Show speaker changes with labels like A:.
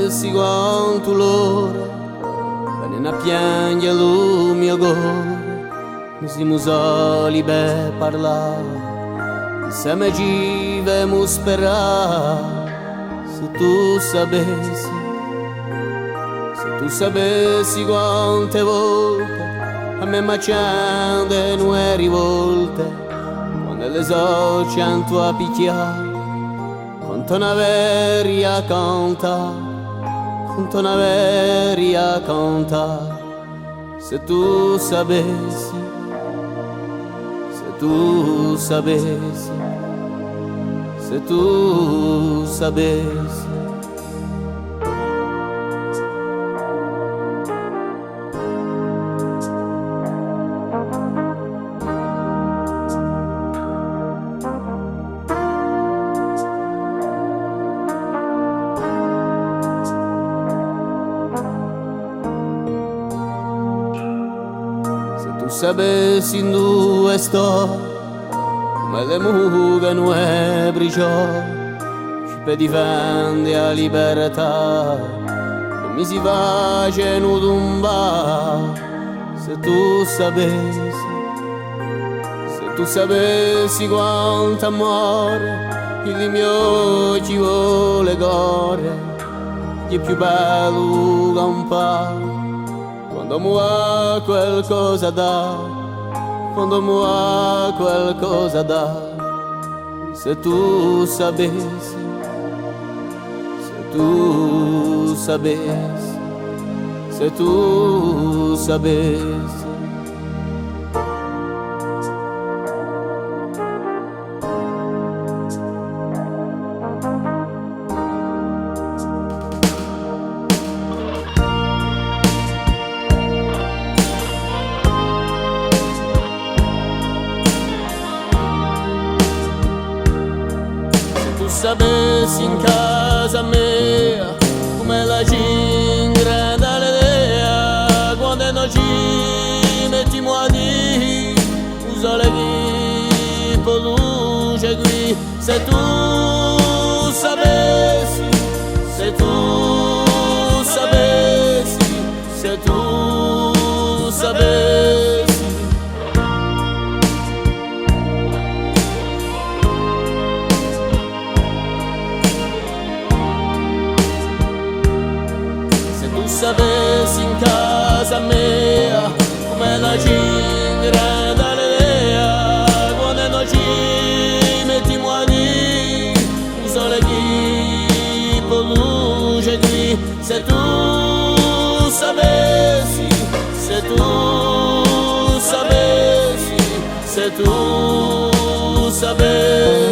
A: sapessi quanto l'ora viene a piangere il mio cuore, mi siamo soli per parlare, insieme ci vemo sperare. Se tu sapessi quante volte a me macciande non è rivolte, quando le socianto a picchiare, quanto una veria canta, quanto una veria canta. Se tu sapessi, se tu sapessi, se tu sapessi. Sapessi in due sto come le mughe non è briciò, ci per difendere la libertà non mi si face nutumba. Se tu sapessi quanto amore il mio ci vuole cuore, che è più bello che un po'. Quando mu ha qualcosa da, quando mu ha qualcosa da. Se tu sapessi, se tu sapessi, se tu sapessi. Sapessi in casa mia come la cinghia dall'idea, quando noi ci mettiamo a dire un sole che produce qui. Se tu sapessi, se tu sapessi, se tu sapessi. Sapessi in casa mia come la cinghia dall'idea, quando noi ci mettiamo a dire un sole che produce qui. Se tu sapessi, se tu sapessi, se tu sapessi.